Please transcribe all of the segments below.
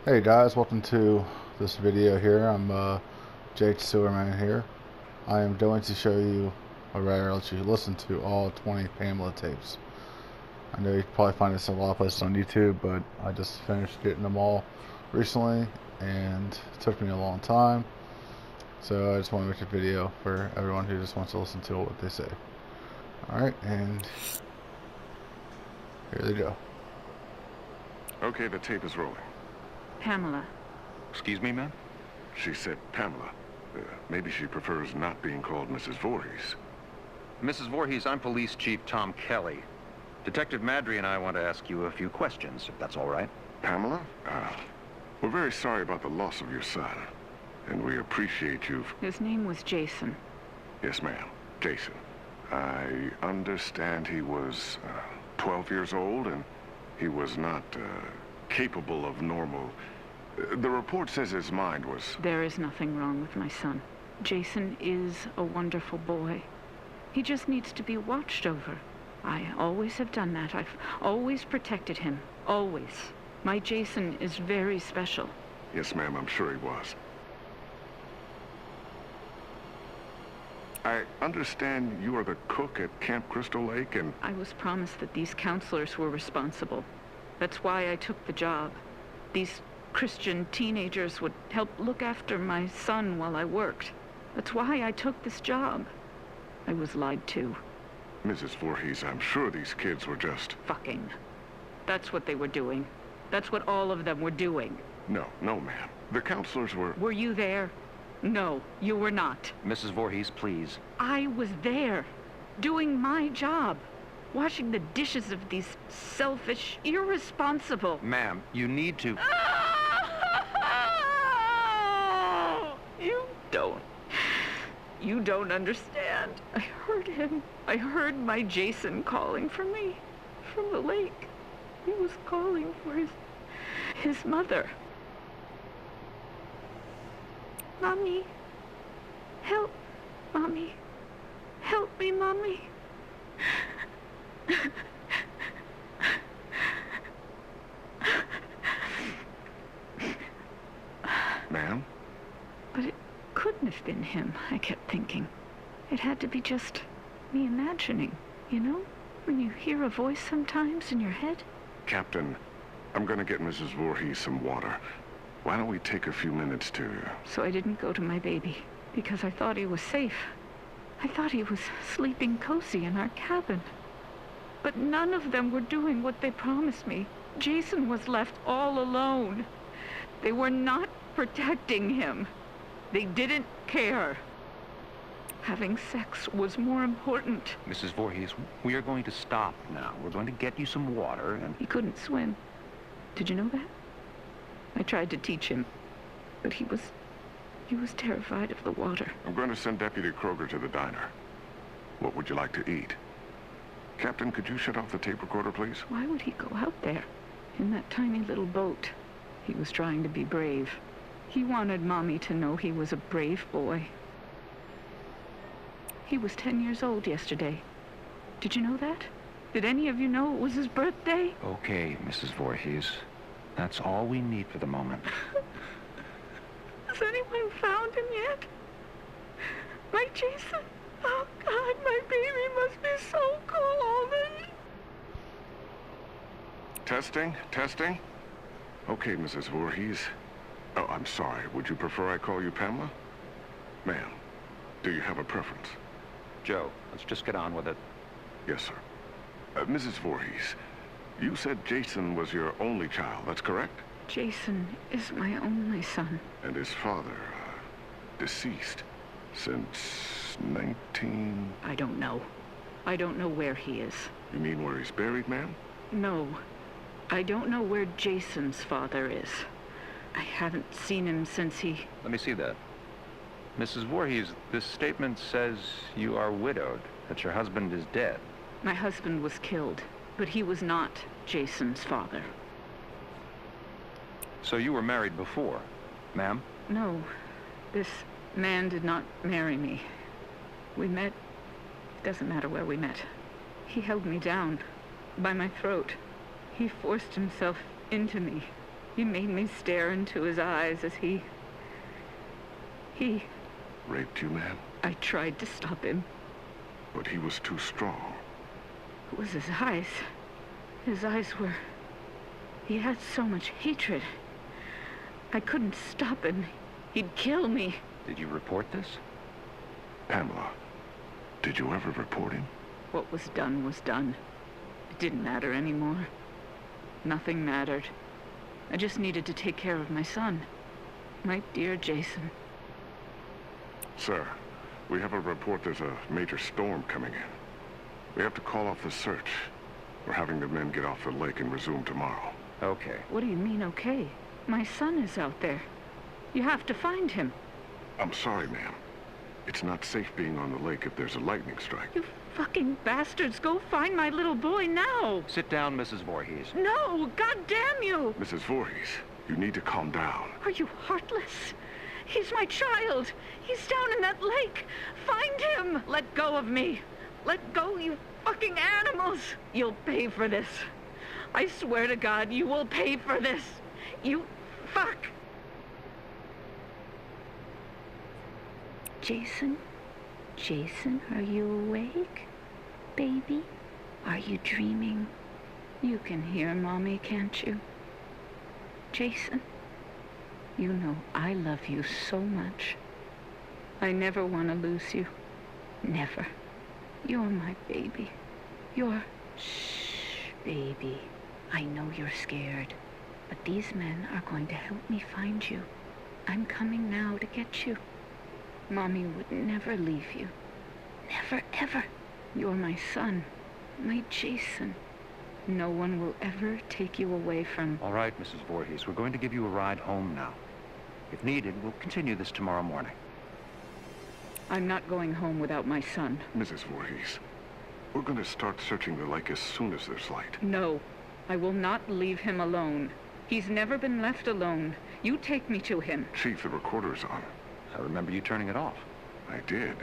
Hey guys, welcome to this video here. I'm Jake SUHRMAN here. I am going to show you, or rather let you listen to all 20 Pamela tapes. I know you can probably find this in a lot of places on YouTube, but I just finished getting them all recently and it took me a long time. So I just want to make a video for everyone who just wants to listen to what they say. Alright, and here they go. Okay, the tape is rolling. Pamela. Excuse me, ma'am? She said Pamela. Maybe she prefers not being called Mrs. Voorhees. Mrs. Voorhees, I'm Police Chief Tom Kelly. Detective Madry and I want to ask you a few questions, if that's all right. Pamela, we're very sorry about the loss of your son. And we appreciate you. His name was Jason. Yes, ma'am. Jason. I understand he was 12 years old and he was not capable of normal. The report says his mind was... There is nothing wrong with my son. Jason is a wonderful boy. He just needs to be watched over. I always have done that. I've always protected him. Always. My Jason is very special. Yes, ma'am, I'm sure he was. I understand you are the cook at Camp Crystal Lake and... I was promised that these counselors were responsible. That's why I took the job. These Christian teenagers would help look after my son while I worked. That's why I took this job. I was lied to. Mrs. Voorhees, I'm sure these kids were just... Fucking. That's what they were doing. That's what all of them were doing. No, ma'am. The counselors were... Were you there? No, you were not. Mrs. Voorhees, please. I was there, doing my job. Washing the dishes of these selfish, irresponsible... Ma'am, you need to... You don't understand. I heard him. I heard my Jason calling for me from the lake. He was calling for his mother. Mommy, help, Mommy. Help me, Mommy. Ma'am? But it couldn't have been him, I kept thinking. It had to be just me imagining, you know? When you hear a voice sometimes in your head. Captain, I'm gonna get Mrs. Voorhees some water. Why don't we take a few minutes to... So I didn't go to my baby, because I thought he was safe. I thought he was sleeping cozy in our cabin. But none of them were doing what they promised me. Jason was left all alone. They were not protecting him. They didn't care. Having sex was more important. Mrs. Voorhees, we are going to stop now. We're going to get you some water and... He couldn't swim. Did you know that? I tried to teach him, but he was terrified of the water. I'm going to send Deputy Kroger to the diner. What would you like to eat? Captain, could you shut off the tape recorder, please? Why would he go out there in that tiny little boat? He was trying to be brave. He wanted Mommy to know he was a brave boy. He was 10 years old yesterday. Did you know that? Did any of you know it was his birthday? Okay, Mrs. Voorhees. That's all we need for the moment. Has anyone found him yet? My Jason? Oh, God, my baby must be so cold. Testing. Okay, Mrs. Voorhees. Oh, I'm sorry. Would you prefer I call you Pamela? Ma'am, do you have a preference? Joe, let's just get on with it. Yes, sir. Mrs. Voorhees, you said Jason was your only child, that's correct? Jason is my only son. And his father, deceased since 19... I don't know. I don't know where he is. You mean where he's buried, ma'am? No. I don't know where Jason's father is. I haven't seen him since he... Let me see that. Mrs. Voorhees, this statement says you are widowed, that your husband is dead. My husband was killed, but he was not Jason's father. So you were married before, ma'am? No. This man did not marry me. We met... Doesn't matter where we met. He held me down by my throat. He forced himself into me. He made me stare into his eyes as he... Raped you, ma'am? I tried to stop him. But he was too strong. It was his eyes. His eyes were... He had so much hatred. I couldn't stop him. He'd kill me. Did you report this? Pamela, did you ever report him? What was done. It didn't matter anymore. Nothing mattered. I just needed to take care of my son. My dear Jason. Sir, we have a report there's a major storm coming in. We have to call off the search. We're having the men get off the lake and resume tomorrow. Okay. What do you mean, okay? My son is out there. You have to find him. I'm sorry, ma'am. It's not safe being on the lake if there's a lightning strike. You fucking bastards, go find my little boy now! Sit down, Mrs. Voorhees. No! God damn you! Mrs. Voorhees, you need to calm down. Are you heartless? He's my child! He's down in that lake! Find him! Let go of me! Let go, you fucking animals! You'll pay for this. I swear to God, you will pay for this. You fuck! Jason? Jason, are you awake? Baby? Are you dreaming? You can hear Mommy, can't you? Jason? You know I love you so much. I never want to lose you. Never. You're my baby. You're... Shh, baby. I know you're scared, but these men are going to help me find you. I'm coming now to get you. Mommy would never leave you. Never, ever. You're my son, my Jason. No one will ever take you away from... All right, Mrs. Voorhees, we're going to give you a ride home now. If needed, we'll continue this tomorrow morning. I'm not going home without my son. Mrs. Voorhees, we're going to start searching the lake as soon as there's light. No, I will not leave him alone. He's never been left alone. You take me to him. Chief, the recorder's on. I remember you turning it off. I did.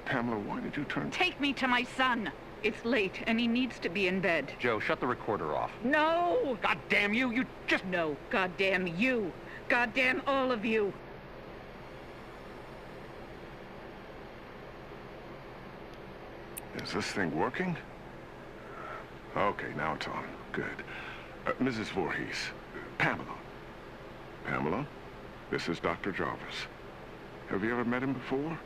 Pamela, why did you turn... Take me to my son! It's late, and he needs to be in bed. Joe, shut the recorder off. No! God damn you! You just... No, goddamn you! Goddamn all of you! Is this thing working? Okay, now it's on. Good. Mrs. Voorhees. Pamela. Pamela, this is Dr. Jarvis. Have you ever met him before?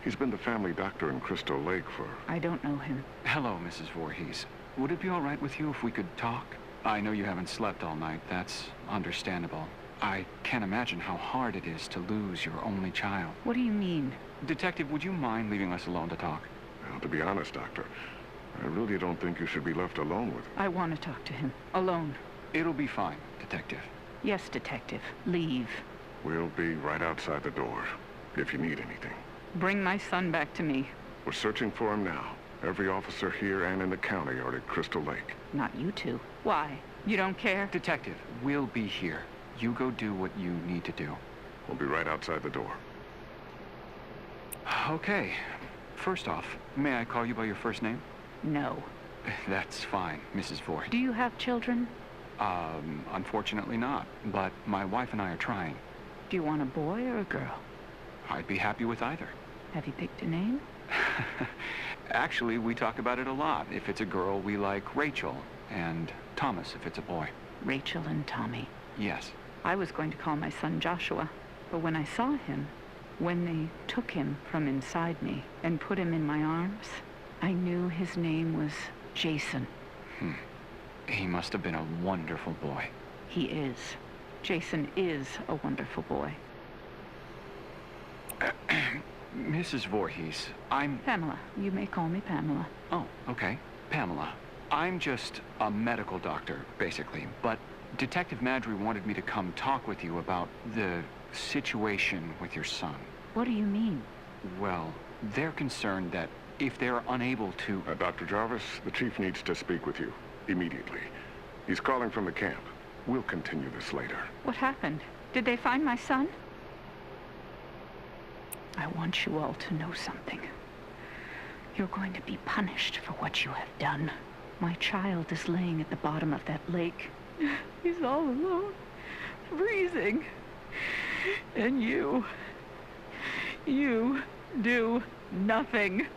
He's been the family doctor in Crystal Lake for... I don't know him. Hello, Mrs. Voorhees. Would it be all right with you if we could talk? I know you haven't slept all night. That's understandable. I can't imagine how hard it is to lose your only child. What do you mean? Detective, would you mind leaving us alone to talk? Well, to be honest, Doctor, I really don't think you should be left alone with him. I want to talk to him. Alone. It'll be fine, Detective. Yes, Detective. Leave. We'll be right outside the door, if you need anything. Bring my son back to me. We're searching for him now. Every officer here and in the county are at Crystal Lake. Not you two. Why? You don't care? Detective, we'll be here. You go do what you need to do. We'll be right outside the door. Okay. First off, may I call you by your first name? No. That's fine, Mrs. Voorhees. Do you have children? Unfortunately not, but my wife and I are trying. Do you want a boy or a girl? I'd be happy with either. Have you picked a name? Actually, we talk about it a lot. If it's a girl, we like Rachel, and Thomas if it's a boy. Rachel and Tommy. Yes. I was going to call my son Joshua, but when I saw him, when they took him from inside me and put him in my arms, I knew his name was Jason. He must have been a wonderful boy. He is. Jason is a wonderful boy. Mrs. Voorhees, I'm... Pamela. You may call me Pamela. Oh, okay. Pamela. I'm just a medical doctor, basically, but Detective Madry wanted me to come talk with you about the situation with your son. What do you mean? Well, they're concerned that if they're unable to... Dr. Jarvis, the chief needs to speak with you immediately. He's calling from the camp. We'll continue this later. What happened? Did they find my son? I want you all to know something. You're going to be punished for what you have done. My child is laying at the bottom of that lake. He's all alone, freezing. And you do nothing.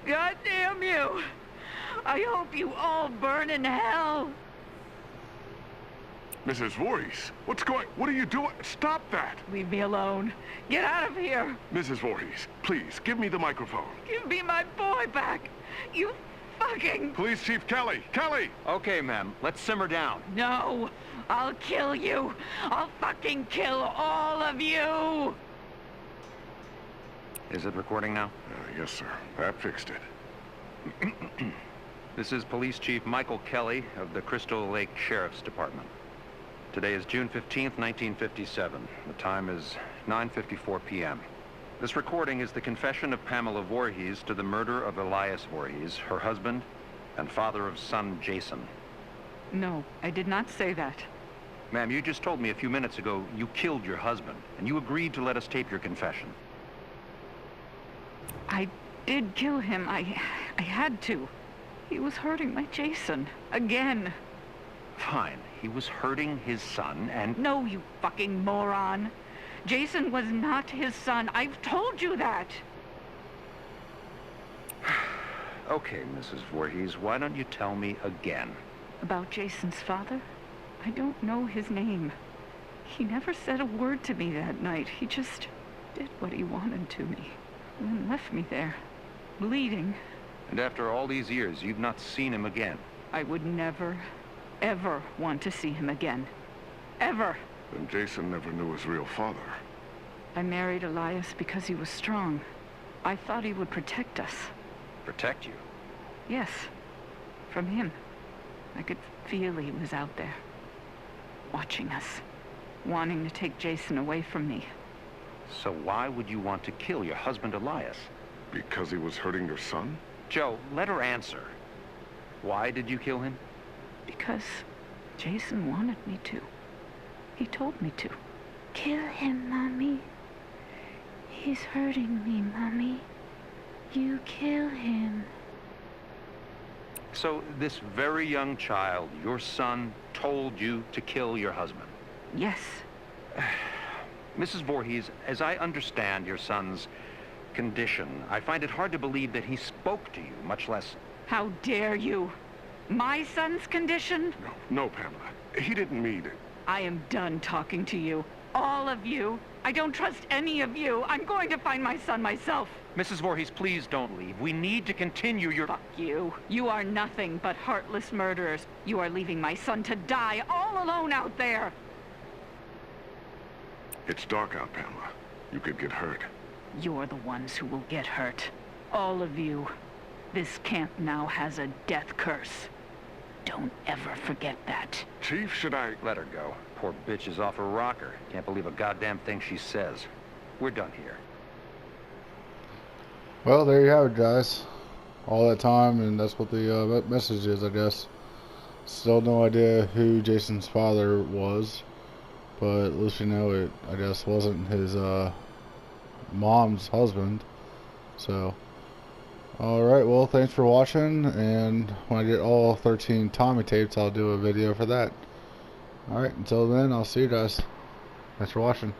God damn you! I hope you all burn in hell! Mrs. Voorhees, what are you doing? Stop that! Leave me alone. Get out of here! Mrs. Voorhees, please, give me the microphone. Give me my boy back! You fucking... Police Chief Kelly! Kelly! Okay, ma'am, let's simmer down. No! I'll kill you! I'll fucking kill all of you! Is it recording now? Yes, sir. That fixed it. This is Police Chief Michael Kelly of the Crystal Lake Sheriff's Department. Today is June 15th, 1957. The time is 9:54 p.m. This recording is the confession of Pamela Voorhees to the murder of Elias Voorhees, her husband, and father of son Jason. No, I did not say that. Ma'am, you just told me a few minutes ago you killed your husband, and you agreed to let us tape your confession. I did kill him. I had to. He was hurting my Jason. Again. Fine. He was hurting his son, and... No, you fucking moron. Jason was not his son. I've told you that. Okay, Mrs. Voorhees, why don't you tell me again? About Jason's father? I don't know his name. He never said a word to me that night. He just did what he wanted to me. And then left me there, bleeding. And after all these years, you've not seen him again? I would never, ever want to see him again. Ever. Then Jason never knew his real father. I married Elias because he was strong. I thought he would protect us. Protect you? Yes. From him. I could feel he was out there. Watching us. Wanting to take Jason away from me. So why would you want to kill your husband Elias? Because he was hurting your son? Joe, let her answer. Why did you kill him? Because Jason wanted me to. He told me to. Kill him, Mommy. He's hurting me, Mommy. You kill him. So this very young child, your son, told you to kill your husband? Yes. Mrs. Voorhees, as I understand your son's condition, I find it hard to believe that he spoke to you, much less... How dare you? My son's condition? No, Pamela. He didn't mean it. I am done talking to you. All of you. I don't trust any of you. I'm going to find my son myself. Mrs. Voorhees, please don't leave. We need to continue your... Fuck you. You are nothing but heartless murderers. You are leaving my son to die all alone out there. It's dark out, Pamela. You could get hurt. You're the ones who will get hurt. All of you. This camp now has a death curse. Don't ever forget that. Chief, should I... Let her go. Poor bitch is off her rocker. Can't believe a goddamn thing she says. We're done here. Well, there you have it, guys. All that time, and that's what the message is, I guess. Still no idea who Jason's father was, but at least you know it, I guess, wasn't his mom's husband. So, alright, well, thanks for watching, and when I get all 13 Tommy tapes, I'll do a video for that. Alright, until then, I'll see you guys. Thanks for watching.